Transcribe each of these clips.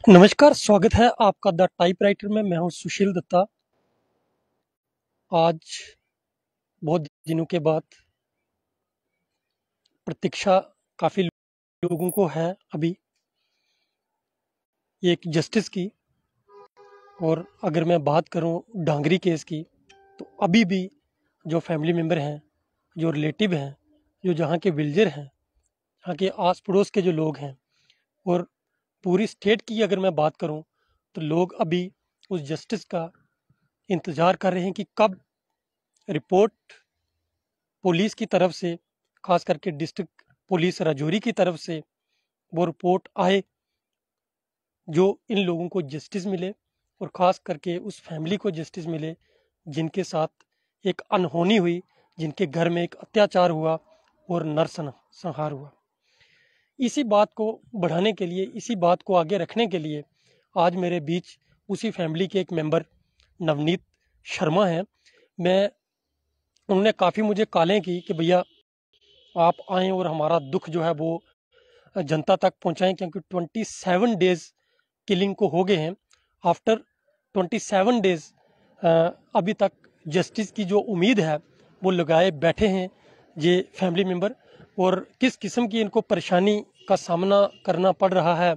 नमस्कार, स्वागत है आपका द टाइपराइटर में। मैं हूं सुशील दत्ता। आज बहुत दिनों के बाद प्रतीक्षा काफ़ी लोगों को है अभी एक जस्टिस की। और अगर मैं बात करूं डांगरी केस की, तो अभी भी जो फैमिली मेम्बर हैं, जो रिलेटिव हैं, जो जहां के विलेजर हैं, जहाँ के आस पड़ोस के जो लोग हैं, और पूरी स्टेट की अगर मैं बात करूं, तो लोग अभी उस जस्टिस का इंतज़ार कर रहे हैं कि कब रिपोर्ट पुलिस की तरफ से, खास करके डिस्ट्रिक्ट पुलिस राजौरी की तरफ से, वो रिपोर्ट आए, जो इन लोगों को जस्टिस मिले और खास करके उस फैमिली को जस्टिस मिले जिनके साथ एक अनहोनी हुई, जिनके घर में एक अत्याचार हुआ और नरसंहार हुआ। इसी बात को बढ़ाने के लिए, इसी बात को आगे रखने के लिए आज मेरे बीच उसी फैमिली के एक मेंबर नवनीत शर्मा हैं। मैं उन्होंने काफ़ी मुझे कॉलें की कि भैया आप आएँ और हमारा दुख जो है वो जनता तक पहुंचाएं, क्योंकि 27 डेज किलिंग को हो गए हैं। आफ्टर 27 डेज अभी तक जस्टिस की जो उम्मीद है वो लगाए बैठे हैं ये फैमिली मेम्बर। और किस किस्म की इनको परेशानी का सामना करना पड़ रहा है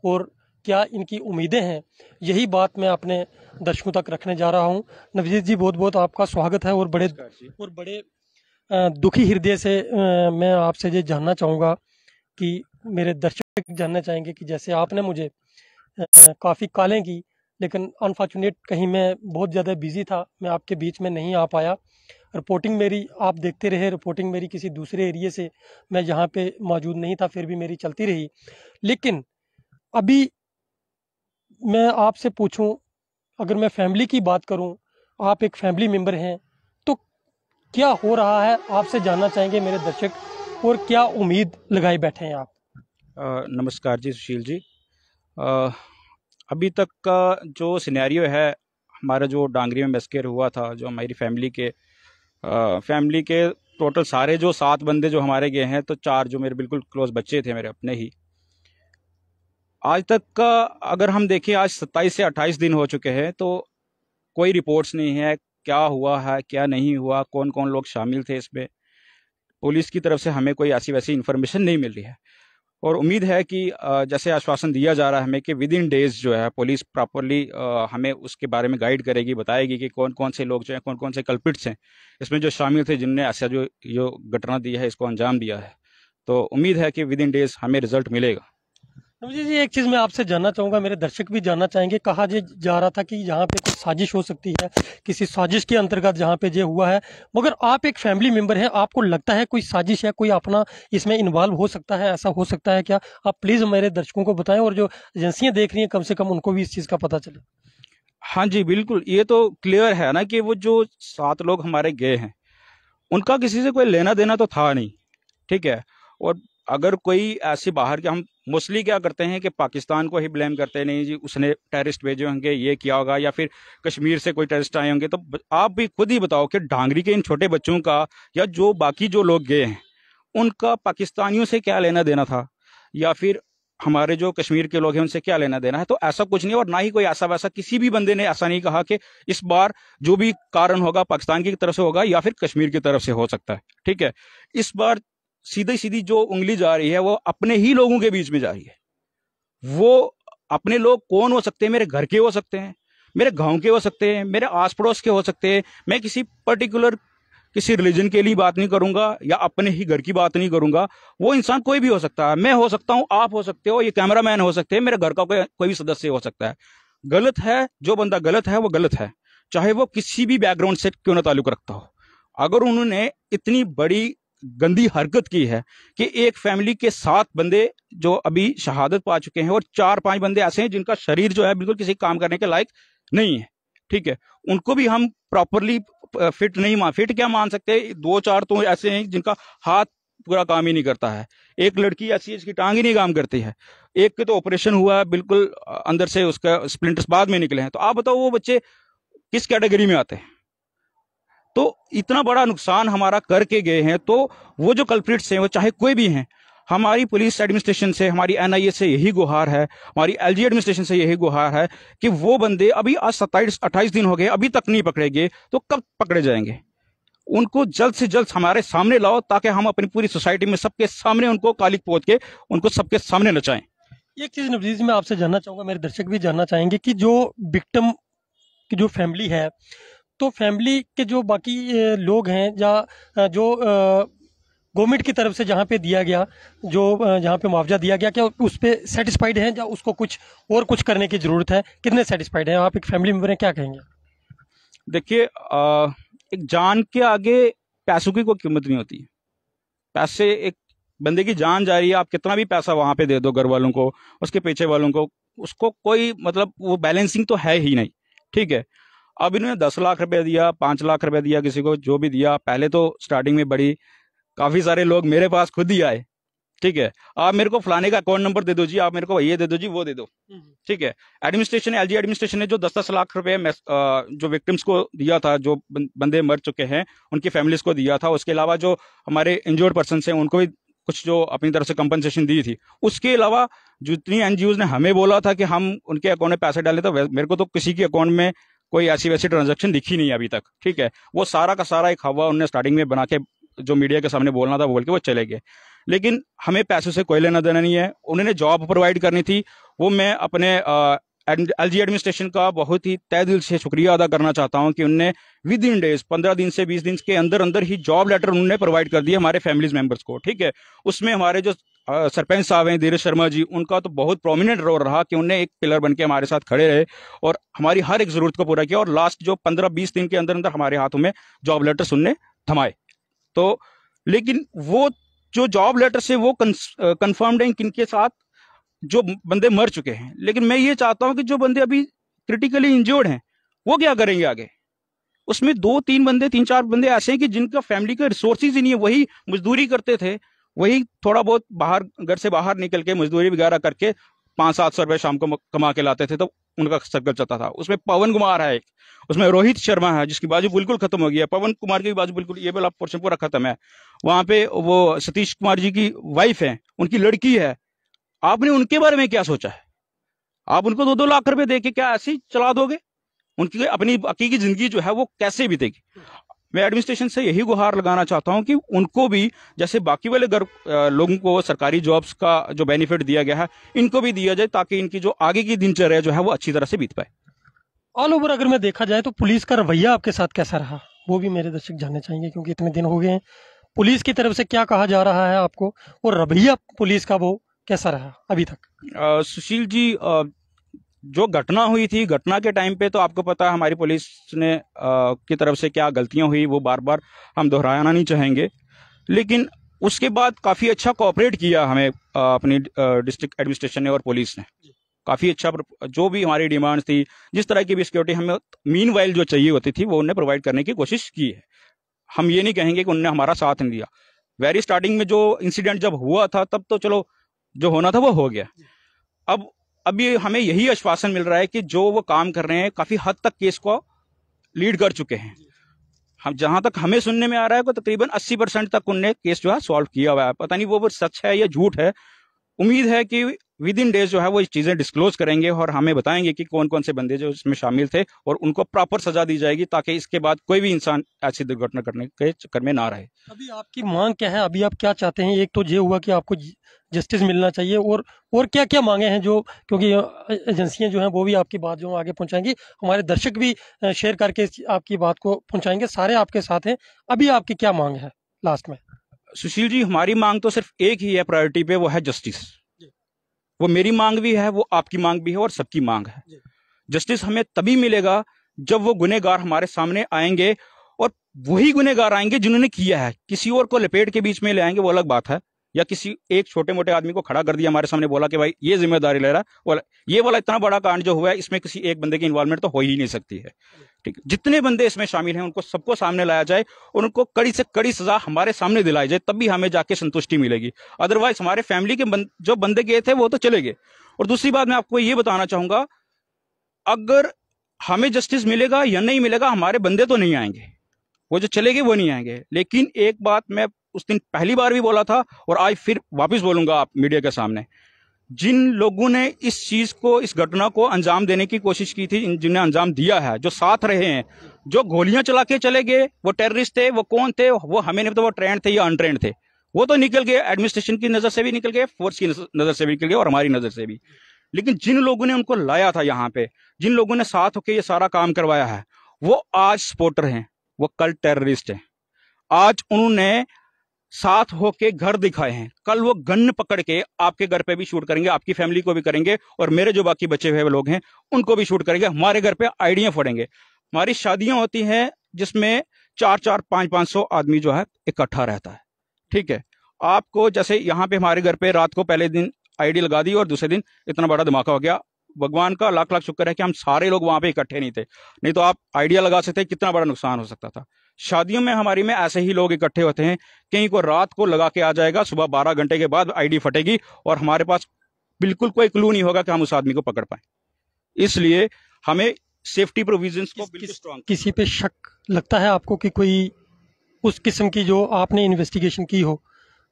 और क्या इनकी उम्मीदें हैं, यही बात मैं अपने दर्शकों तक रखने जा रहा हूं। नवजीत जी, बहुत बहुत आपका स्वागत है। और बड़े दुखी हृदय से मैं आपसे ये जानना चाहूँगा कि मेरे दर्शक जानना चाहेंगे कि जैसे आपने मुझे काफ़ी कॉलें की, लेकिन अनफॉर्चुनेट कहीं मैं बहुत ज़्यादा बिजी था, मैं आपके बीच में नहीं आ पाया। रिपोर्टिंग मेरी आप देखते रहे, रिपोर्टिंग मेरी किसी दूसरे एरिए से, मैं यहाँ पे मौजूद नहीं था, फिर भी मेरी चलती रही। लेकिन अभी मैं आपसे पूछूं, अगर मैं फैमिली की बात करूं, आप एक फैमिली मेंबर हैं, तो क्या हो रहा है आपसे जानना चाहेंगे मेरे दर्शक, और क्या उम्मीद लगाए बैठे हैं आप? नमस्कार जी सुशील जी। अ, अभी तक का जो सिनेरियो है, हमारा जो डांगरी में मैस्केर हुआ था, जो हमारी फैमिली के टोटल सारे जो 7 बंदे जो हमारे गए हैं, तो 4 जो मेरे बिल्कुल क्लोज बच्चे थे मेरे अपने ही। आज तक का अगर हम देखें, आज 27 से 28 दिन हो चुके हैं, तो कोई रिपोर्ट्स नहीं है क्या हुआ है क्या नहीं हुआ, कौन कौन लोग शामिल थे इसमें। पुलिस की तरफ से हमें कोई ऐसी वैसी इन्फॉर्मेशन नहीं मिल रही है। और उम्मीद है कि जैसे आश्वासन दिया जा रहा है हमें कि विद इन डेज जो है पुलिस प्रॉपरली हमें उसके बारे में गाइड करेगी, बताएगी कि कौन कौन से लोग जो हैं, कौन कौन से कल्पिट्स हैं इसमें जो शामिल थे, जिनने ऐसा जो जो घटना दी है, इसको अंजाम दिया है। तो उम्मीद है कि विद इन डेज हमें रिजल्ट मिलेगा। नवजीत जी, एक चीज़ मैं आपसे जानना चाहूँगा, मेरे दर्शक भी जानना चाहेंगे। कहा जे जा रहा था कि यहाँ पे कुछ साजिश हो सकती है, किसी साजिश के अंतर्गत जहाँ पे ये हुआ है, मगर आप एक फैमिली मेंबर हैं, आपको लगता है कोई साजिश है, कोई अपना इसमें इन्वॉल्व हो सकता है, ऐसा हो सकता है क्या? आप प्लीज़ मेरे दर्शकों को बताएं, और जो एजेंसियां देख रही हैं, कम से कम उनको भी इस चीज़ का पता चले। हाँ जी, बिल्कुल, ये तो क्लियर है ना कि वो जो 7 लोग हमारे गए हैं, उनका किसी से कोई लेना देना तो था नहीं। ठीक है। और अगर कोई ऐसे बाहर के, हम मोस्टली क्या करते हैं कि पाकिस्तान को ही ब्लेम करते हैं, नहीं जी उसने टेररिस्ट भेजे होंगे, ये किया होगा, या फिर कश्मीर से कोई टेररिस्ट आए होंगे। तो आप भी खुद ही बताओ कि डांगरी के इन छोटे बच्चों का, या जो बाकी जो लोग गए हैं, उनका पाकिस्तानियों से क्या लेना देना था, या फिर हमारे जो कश्मीर के लोग हैं उनसे क्या लेना देना है। तो ऐसा कुछ नहीं, और ना ही कोई ऐसा वैसा किसी भी बंदे ने ऐसा नहीं कहा कि इस बार जो भी कारण होगा पाकिस्तान की तरफ से होगा या फिर कश्मीर की तरफ से हो सकता है। ठीक है। इस बार सीधी सीधी जो उंगली जा रही है वो अपने ही लोगों के बीच में जा रही है। वो अपने लोग कौन हो सकते हैं? मेरे घर के हो सकते हैं, मेरे गांव के हो सकते हैं, मेरे आस पड़ोस के हो सकते हैं। मैं किसी पर्टिकुलर किसी रिलीजन के लिए बात नहीं करूंगा, या अपने ही घर की बात नहीं करूंगा। वो इंसान कोई भी हो सकता है, मैं हो सकता हूं, आप हो सकते हो, ये कैमरामैन हो सकते हैं, मेरे घर का कोई भी सदस्य हो सकता है। गलत है, जो बंदा गलत है वो गलत है, चाहे वो किसी भी बैकग्राउंड से क्यों ना ताल्लुक रखता हो। अगर उन्होंने इतनी बड़ी गंदी हरकत की है कि एक फैमिली के 7 बंदे जो अभी शहादत पा चुके हैं, और 4-5 बंदे ऐसे हैं जिनका शरीर जो है बिल्कुल किसी काम करने के लायक नहीं है। ठीक है। उनको भी हम प्रॉपरली फिट नहीं मान, फिट क्या मान सकते हैं, 2-4 तो ऐसे हैं जिनका हाथ पूरा काम ही नहीं करता है। एक लड़की ऐसी है जिसकी टांग ही नहीं काम करती है। एक के तो ऑपरेशन हुआ है, बिल्कुल अंदर से उसका स्प्लिंटर्स बाद में निकले हैं। तो आप बताओ वो बच्चे किस कैटेगरी में आते हैं? तो इतना बड़ा नुकसान हमारा करके गए हैं, तो वो जो कल्प्रिट्स हैं वो चाहे कोई भी हैं, हमारी पुलिस एडमिनिस्ट्रेशन से, हमारी एनआईए से यही गुहार है, हमारी एलजी एडमिनिस्ट्रेशन से यही गुहार है कि वो बंदे अभी आज 27-28 दिन हो गए, अभी तक नहीं पकड़े गए, तो कब पकड़े जाएंगे? उनको जल्द से जल्द हमारे सामने लाओ, ताकि हम अपनी पूरी सोसाइटी में सबके सामने उनको कालिक पोत के उनको सबके सामने नचाएं। एक चीज नवजीत जी मैं आपसे जानना चाहूंगा, मेरे दर्शक भी जानना चाहेंगे कि जो विक्टिम की जो फैमिली है, तो फैमिली के जो बाकी लोग हैं, या जो गवर्नमेंट की तरफ से जहाँ पे दिया गया, जो जहाँ पे मुआवजा दिया गया, क्या उस पर सेटिस्फाइड हैं, या उसको कुछ और कुछ करने की ज़रूरत है? कितने सेटिस्फाइड हैं आप, एक फैमिली मेंबर हैं, क्या कहेंगे? देखिए, एक जान के आगे पैसों की कोई कीमत नहीं होती। पैसे, एक बंदे की जान जा रही है, आप कितना भी पैसा वहां पे दे दो घर वालों को, उसके पीछे वालों को, उसको कोई मतलब वो बैलेंसिंग तो है ही नहीं। ठीक है, अब इन्होंने 10 लाख रुपए दिया, 5 लाख रुपए दिया, किसी को जो भी दिया, पहले तो स्टार्टिंग में बड़ी काफी सारे लोग मेरे पास खुद ही आए। ठीक है, आप मेरे को फलाने का अकाउंट नंबर दे दो जी, आप मेरे को ये दे दो जी, वो दे दो। ठीक है, एडमिनिस्ट्रेशन, एलजी एडमिनिस्ट्रेशन ने जो 10-10 लाख रुपए जो विक्टिम्स को दिया था, जो बंदे मर चुके हैं उनकी फैमिलीज को दिया था, उसके अलावा जो हमारे इंजर्ड पर्सन हैं उनको भी कुछ जो अपनी तरफ से कंपनसेशन दी थी। उसके अलावा जितनी एनजीओज ने हमें बोला था कि हम उनके अकाउंट में पैसे डाले, तो मेरे को तो किसी के अकाउंट में कोई ऐसी वैसी ट्रांजेक्शन दिखी नहीं अभी तक। ठीक है, वो सारा का सारा एक हवा उन्होंने स्टार्टिंग में बना के जो मीडिया के सामने बोलना था बोल के वो चले गए। लेकिन हमें पैसों से कोई लेना देना नहीं है। उन्होंने जॉब प्रोवाइड करनी थी, वो मैं अपने एलजी एडमिनिस्ट्रेशन का बहुत ही तहे दिल से शुक्रिया अदा करना चाहता हूं कि उनने विद इन डेज, 15 दिन से 20 दिन के अंदर अंदर ही जॉब लेटर उन्होंने प्रोवाइड कर दिया हमारे फैमिलीज मेंबर्स को। ठीक है, उसमें हमारे जो सरपंच साहब हैं धीरज शर्मा जी, उनका तो बहुत प्रोमिनेंट रोल रहा कि उन्हें एक पिलर बन के हमारे साथ खड़े रहे और हमारी हर एक जरूरत को पूरा किया, और लास्ट जो 15-20 दिन के अंदर अंदर हमारे हाथों में जॉब लेटर्स उनने थमाए। तो लेकिन वो जो जॉब लेटर से वो कंफर्म्ड है किनके साथ, जो बंदे मर चुके हैं। लेकिन मैं ये चाहता हूं कि जो बंदे अभी क्रिटिकली इंजर्ड हैं वो क्या करेंगे आगे? उसमें 2-3 बंदे, 3-4 बंदे ऐसे हैं कि जिनका फैमिली का रिसोर्सेज ही नहीं है, वही मजदूरी करते थे, वही थोड़ा बहुत बाहर घर से बाहर निकल के मजदूरी वगैरह करके 500-700 रुपए शाम को कमा के लाते थे, तो उनका सर्कल चलता था। उसमें पवन कुमार है एक, उसमें रोहित शर्मा है जिसकी बाजू बिल्कुल खत्म हो गया, पवन कुमार की बाजू बिल्कुल, ये वाला पोर्शन पूरा खत्म है। वहां पे वो सतीश कुमार जी की वाइफ है, उनकी लड़की है। आपने उनके बारे में क्या सोचा है? आप उनको 2-2 लाख रुपए देके क्या ऐसे ही चला दोगे? उनकी अपनी बाकी की जिंदगी जो है वो कैसे बीतेगी? मैं एडमिनिस्ट्रेशन से यही गुहार लगाना चाहता हूं कि उनको भी जैसे बाकी वाले लोगों को सरकारी जॉब्स का जो बेनिफिट दिया गया है, इनको भी दिया जाए, ताकि इनकी जो आगे की दिनचर्या जो है वो अच्छी तरह से बीत पाए। ऑल ओवर अगर मैं देखा जाए तो पुलिस का रवैया आपके साथ कैसा रहा, वो भी मेरे दर्शक जानना चाहेंगे, क्योंकि इतने दिन हो गए हैं। पुलिस की तरफ से क्या कहा जा रहा है आपको, और रवैया पुलिस का वो कैसा रहा अभी तक? सुशील जी, जो घटना हुई थी, घटना के टाइम पे तो आपको पता है हमारी पुलिस ने की तरफ से क्या गलतियां हुई, वो बार बार हम दोहराना नहीं चाहेंगे। लेकिन उसके बाद काफी अच्छा कोऑपरेट किया हमें अपनी डिस्ट्रिक्ट एडमिनिस्ट्रेशन ने और पुलिस ने। काफी अच्छा, जो भी हमारी डिमांड्स थी, जिस तरह की भी सिक्योरिटी हमें मीनवाइल जो चाहिए होती थी, वो उन्हें प्रोवाइड करने की कोशिश की है। हम ये नहीं कहेंगे कि उन्होंने हमारा साथ नहीं दिया। वेरी स्टार्टिंग में जो इंसिडेंट जब हुआ था, तब तो चलो जो होना था वो हो गया। अब अभी हमें यही आश्वासन मिल रहा है कि जो वो काम कर रहे हैं काफी हद तक केस को लीड कर चुके हैं। हम जहां तक हमें सुनने में आ रहा है कि तकरीबन 80% तक उनने केस जो है सॉल्व किया हुआ है। पता नहीं वो सच है या झूठ है। उम्मीद है कि विद इन डेज जो है वो इस चीजें डिस्क्लोज करेंगे और हमें बताएंगे कि कौन कौन से बंदे जो इसमें शामिल थे, और उनको प्रॉपर सजा दी जाएगी, ताकि इसके बाद कोई भी इंसान ऐसी दुर्घटना करने के चक्कर में ना रहे। अभी आपकी मांग क्या है, अभी आप क्या चाहते हैं? एक तो ये हुआ कि आपको जस्टिस मिलना चाहिए, और क्या क्या मांगे हैं, जो क्योंकि एजेंसियां जो हैं वो भी आपकी बात जो आगे पहुंचाएंगी, हमारे दर्शक भी शेयर करके आपकी बात को पहुंचाएंगे, सारे आपके साथ हैं। अभी आपकी क्या मांग है लास्ट में? सुशील जी, हमारी मांग तो सिर्फ एक ही है प्रायोरिटी पे, वो है जस्टिस। वो मेरी मांग भी है, वो आपकी मांग भी है, और सबकी मांग है। जस्टिस हमें तभी मिलेगा जब वो गुनहगार हमारे सामने आएंगे, और वही गुनहगार आएंगे जिन्होंने किया है। किसी और को लपेट के बीच में ले आएंगे वो अलग बात है, या किसी एक छोटे मोटे आदमी को खड़ा कर दिया हमारे सामने, बोला कि भाई ये जिम्मेदारी ले रहा है, ये वाला इतना बड़ा कांड जो हुआ है इसमें किसी एक बंदे की इन्वॉल्वमेंट तो हो ही नहीं सकती है। ठीक, जितने बंदे इसमें शामिल हैं उनको सबको सामने लाया जाए, और उनको कड़ी से कड़ी सजा हमारे सामने दिलाई जाए, तब भी हमें जाके संतुष्टि मिलेगी। अदरवाइज हमारे फैमिली के जो बंदे गए थे वो तो चले गए। और दूसरी बात मैं आपको ये बताना चाहूंगा, अगर हमें जस्टिस मिलेगा या नहीं मिलेगा, हमारे बंदे तो नहीं आएंगे। वो जो चले गए वो नहीं आएंगे। लेकिन एक बात मैं उस दिन पहली बार भी बोला था और आज फिर वापस बोलूंगा आप मीडिया के सामने, जिन लोगों ने इस चीज को, इस घटना को अंजाम देने की कोशिश की थी, जिन्हें अंजाम दिया है, जो साथ रहे हैं, जो गोलियां चला के चले गए, वो टेररिस्ट थे, वो कौन थे, वो हमें नहीं पता वो ट्रेंड थे या अनट्रेंड थे, वो तो निकल गए, एडमिनिस्ट्रेशन की नजर से भी निकल गए, फोर्स की नजर से भी निकल गए और हमारी नजर से भी। लेकिन जिन लोगों ने उनको लाया था यहाँ पे, जिन लोगों ने साथ होकर ये सारा काम करवाया है, वो आज सपोर्टर हैं, वो कल टेररिस्ट हैं। आज उन्होंने साथ होके घर दिखाए हैं, कल वो गन पकड़ के आपके घर पे भी शूट करेंगे, आपकी फैमिली को भी करेंगे, और मेरे जो बाकी बचे हुए लोग हैं उनको भी शूट करेंगे। हमारे घर पे आइडिया फोड़ेंगे। हमारी शादियां होती हैं जिसमें 400 500 आदमी जो है इकट्ठा रहता है, ठीक है। आपको जैसे यहाँ पे हमारे घर पे रात को पहले दिन आईडी लगा दी और दूसरे दिन इतना बड़ा धमाका हो गया। भगवान का लाख लाख शुक्र है कि हम सारे लोग वहां पे इकट्ठे नहीं थे, नहीं तो आप आइडिया लगा सकते कितना बड़ा नुकसान हो सकता था। शादियों में हमारी में ऐसे ही लोग इकट्ठे होते हैं, कहीं को रात को लगा के आ जाएगा, सुबह 12 घंटे के बाद आईडी फटेगी और हमारे पास बिल्कुल कोई क्लू नहीं होगा कि हम उस आदमी को पकड़ पाए। इसलिए हमें सेफ्टी प्रोविजंस को बिल्कुल स्ट्रांग। किसी पे शक लगता है आपको कि कोई उस किस्म की जो आपने इन्वेस्टिगेशन की हो,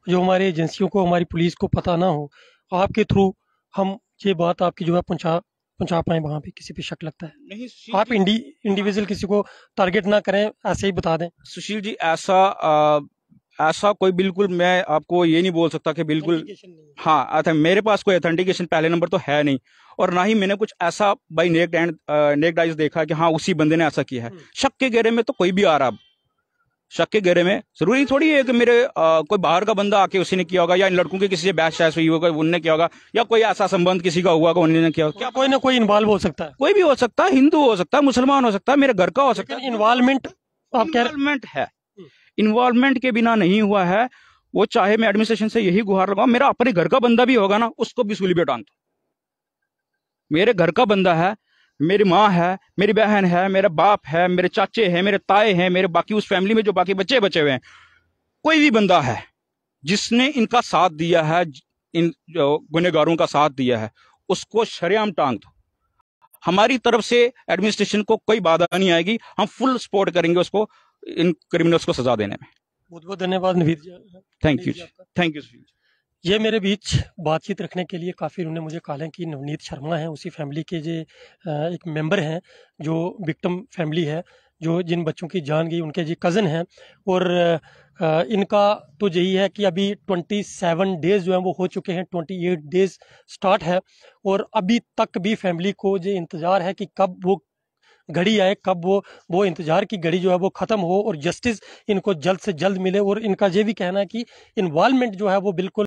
जो हमारी एजेंसियों को, हमारी पुलिस को पता ना हो, आपके थ्रू हम ये बात आपकी जो है पहुंचा पाए वहां पे? किसी पे शक लगता है? नहीं, आप इंडिविजुअल किसी को टारगेट ना करें, ऐसे ही बता दें। सुशील जी, ऐसा कोई बिल्कुल मैं आपको ये नहीं बोल सकता कि बिल्कुल हाँ, मेरे पास कोई ऑथेंटिकेशन पहले नंबर तो है नहीं, और ना ही मैंने कुछ ऐसा बाई नेक्ड आइज देखा कि हाँ उसी बंदे ने ऐसा किया है। शक के घेरे में तो कोई भी आ रहा, शक के घेरे में जरूरी थोड़ी है कि मेरे कोई बाहर का बंदा आके उसी ने किया होगा, या इन लड़कों के किसी से बहस हुई होगा उनने किया होगा, या कोई ऐसा संबंध किसी का हुआ होगा उन्होंने किया होगा। क्या कोई ना कोई इन्वॉल्व हो सकता है? कोई भी हो सकता है, हिंदू हो सकता है, मुसलमान हो सकता है, मेरे घर का हो सकता है। इन्वॉल्वमेंट आप कह रहे? इन्वॉल्वमेंट है, इन्वॉल्वमेंट के बिना नहीं हुआ है। वो चाहे मैं एडमिनिस्ट्रेशन से यही गुहार लगाऊं, मेरा अपने घर का बंदा भी होगा ना, उसको भी सूली पे टांग दो। मेरे घर का बंदा है, मेरी माँ है, मेरी बहन है, मेरा बाप है, मेरे चाचे हैं, मेरे ताए हैं, मेरे बाकी उस फैमिली में जो बाकी बच्चे बचे हुए हैं, कोई भी बंदा है जिसने इनका साथ दिया है, इन जो गुनहगारों का साथ दिया है, उसको शरेआम टांग दो। हमारी तरफ से एडमिनिस्ट्रेशन को कोई बाधा नहीं आएगी, हम फुल सपोर्ट करेंगे उसको, इन क्रिमिनल्स को सजा देने में। बहुत बहुत धन्यवाद Naveed ji. Thank you, thank you. ये मेरे बीच बातचीत रखने के लिए काफ़ी उन्होंने मुझे कहा है कि नवनीत शर्मा हैं, उसी फैमिली के जो एक मेंबर हैं, जो विक्टिम फैमिली है, जो जिन बच्चों की जान गई, उनके जी कज़न हैं। और इनका तो यही है कि अभी 27 डेज़ जो हैं वो हो चुके हैं, 28 डेज़ स्टार्ट है, और अभी तक भी फैमिली को ये इंतज़ार है कि कब वो घड़ी आए, कब वो इंतजार की घड़ी जो है वो ख़त्म हो और जस्टिस इनको जल्द से जल्द मिले। और इनका ये भी कहना है कि इन्वॉल्वमेंट जो है वो बिल्कुल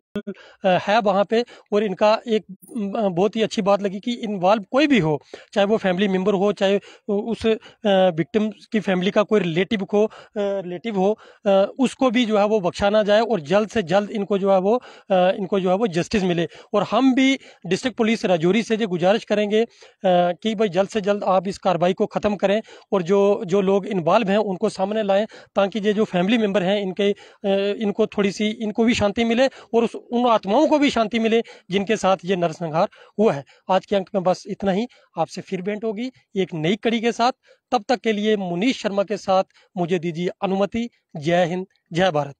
है वहाँ पे। और इनका एक बहुत ही अच्छी बात लगी कि इन्वॉल्व कोई भी हो, चाहे वो फैमिली मेम्बर हो, चाहे उस विक्टिम की फैमिली का कोई रिलेटिव हो, उसको भी जो है वो बख्शा ना जाए, और जल्द से जल्द इनको जो है वो जस्टिस मिले। और हम भी डिस्ट्रिक्ट पुलिस राजौरी से जो गुजारिश करेंगे कि भाई जल्द से जल्द आप इस कार्रवाई को ख़त्म करें, और जो लोग इन्वॉल्व हैं उनको सामने लाएं, ताकि ये जो फैमिली मेम्बर हैं इनको थोड़ी सी, इनको भी शांति मिले, और उन आत्माओं को भी शांति मिले जिनके साथ ये नरसंहार हुआ है। आज के अंक में बस इतना ही। आपसे फिर भेंट होगी एक नई कड़ी के साथ। तब तक के लिए मुनीश शर्मा के साथ मुझे दीजिए अनुमति। जय हिंद, जय भारत।